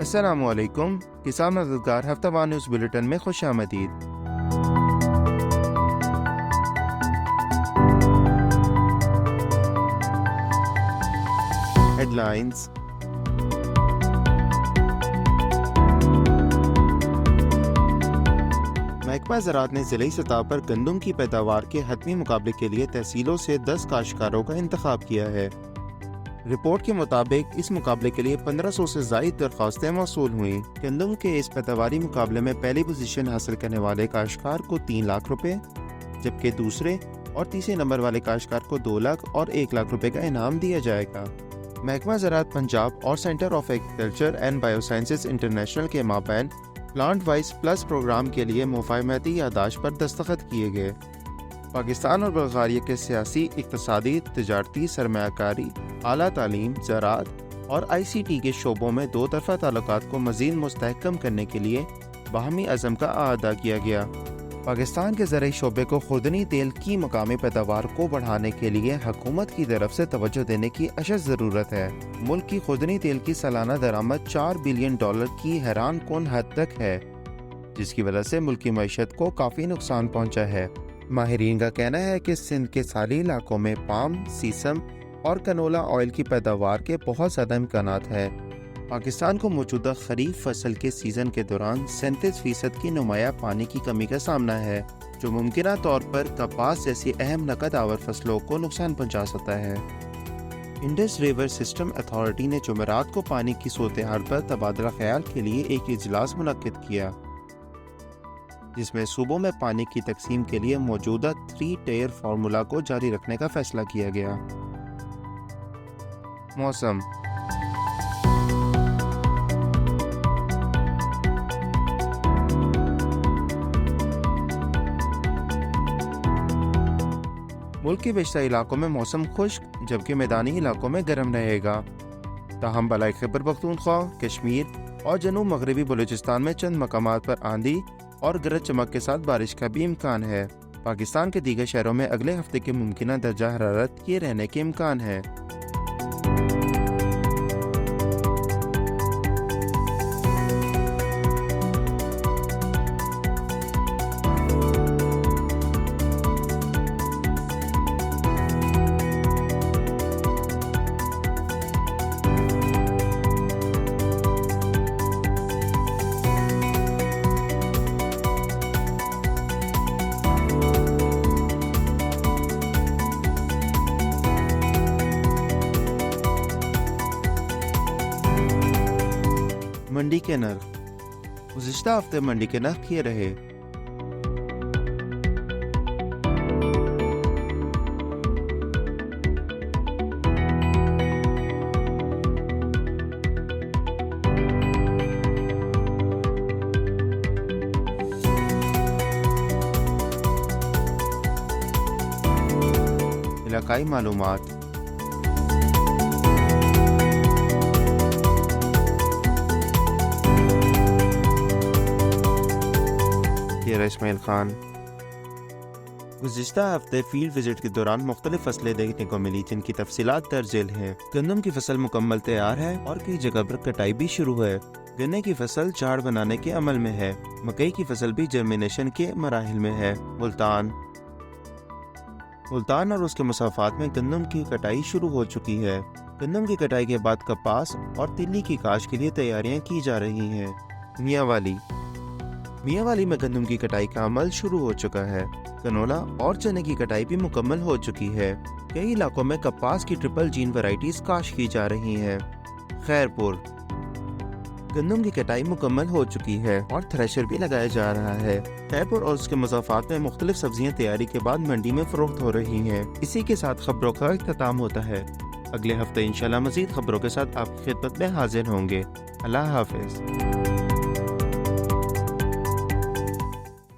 السلام علیکم، کسان مددگار ہفتہ وار نیوز بلیٹن میں خوش آمدید۔ Headlines. محکمہ زراعت نے ضلعی سطح پر گندم کی پیداوار کے حتمی مقابلے کے لیے تحصیلوں سے 10 کاشتکاروں کا انتخاب کیا ہے۔ رپورٹ کے مطابق اس مقابلے کے لیے 1500 سے زائد درخواستیں موصول ہوئیں۔ گندم کے اس پیداواری مقابلے میں پہلی پوزیشن حاصل کرنے والے کاشتکار کو 3 لاکھ روپے، جبکہ دوسرے اور تیسرے نمبر والے کاشتکار کو 2 لاکھ اور 1 لاکھ روپے کا انعام دیا جائے گا۔ محکمہ زراعت پنجاب اور centre of agriculture and bio sciences international کے مابین پلانٹ وائز پلس پروگرام کے لیے مفاہمتی یادداشت پر دستخط کیے گئے۔ پاکستان اور بلغاریہ کے سیاسی، اقتصادی، تجارتی، سرمایہ کاری، اعلیٰ تعلیم، زراعت اور ICT کے شعبوں میں دو طرفہ تعلقات کو مزید مستحکم کرنے کے لیے باہمی عزم کا اعادہ کیا گیا۔ پاکستان کے زرعی شعبے کو خوردنی تیل کی مقامی پیداوار کو بڑھانے کے لیے حکومت کی طرف سے توجہ دینے کی اشد ضرورت ہے۔ ملک کی خوردنی تیل کی سالانہ درآمد $4 بلین کی حیران کن حد تک ہے، جس کی وجہ سے ملک کی معیشت کو کافی نقصان پہنچا ہے۔ ماہرین کا کہنا ہے کہ سندھ کے ساحلی علاقوں میں پام، سیسم اور کنولا آئل کی پیداوار کے بہت زیادہ امکانات ہیں۔ پاکستان کو موجودہ خریف فصل کے سیزن کے دوران 37% کی نمایاں پانی کی کمی کا سامنا ہے، جو ممکنہ طور پر کپاس جیسی اہم نقد آور فصلوں کو نقصان پہنچا سکتا ہے۔ انڈس ریور سسٹم اتھارٹی نے جمعرات کو پانی کی صورتحال پر تبادلہ خیال کے لیے ایک اجلاس منعقد کیا، جس میں صوبوں میں پانی کی تقسیم کے لیے موجودہ 3 ٹیئر فارمولا کو جاری رکھنے کا فیصلہ کیا گیا۔ موسم۔ ملک کے بیشتر علاقوں میں موسم خشک، جبکہ میدانی علاقوں میں گرم رہے گا۔ تاہم بالائی خیبر پختونخوا، کشمیر اور جنوب مغربی بلوچستان میں چند مقامات پر آندھی اور گرج چمک کے ساتھ بارش کا بھی امکان ہے۔ پاکستان کے دیگر شہروں میں اگلے ہفتے کے ممکنہ درجہ حرارت کے رہنے کے امکان ہے۔ منڈی کے نرخ۔ گزشتہ ہفتے منڈی کے نرخ یہ رہے۔ علاقائی معلومات۔ اسماعیل خان۔ گزشتہ ہفتے فیلڈ وزٹ کے دوران مختلف فصلیں دیکھنے کو ملی، جن کی تفصیلات درج ذیل ہیں۔ گندم کی فصل مکمل تیار ہے اور کئی جگہ پر کٹائی بھی شروع ہے۔ گنے کی فصل جھاڑ بنانے کے عمل میں ہے۔ مکئی کی فصل بھی جرمینیشن کے مراحل میں ہے۔ ملتان اور اس کے مسافات میں گندم کی کٹائی شروع ہو چکی ہے۔ گندم کی کٹائی کے بعد کپاس اور تیلی کی کاشت کے لیے تیاریاں کی جا رہی ہیں۔ میاں والی میں گندم کی کٹائی کا عمل شروع ہو چکا ہے۔ کنولا اور چنے کی کٹائی بھی مکمل ہو چکی ہے۔ کئی علاقوں میں کپاس کی ٹرپل جین ورائٹیز کاشت کی جا رہی ہیں۔ خیرپور۔ گندم کی کٹائی مکمل ہو چکی ہے اور تھریشر بھی لگایا جا رہا ہے۔ خیرپور اور اس کے مضافات میں مختلف سبزیاں تیاری کے بعد منڈی میں فروخت ہو رہی ہیں۔ اسی کے ساتھ خبروں کا اختتام ہوتا ہے۔ اگلے ہفتے انشاءاللہ مزید خبروں کے ساتھ آپ کی خدمت میں حاضر ہوں گے۔ اللہ حافظ۔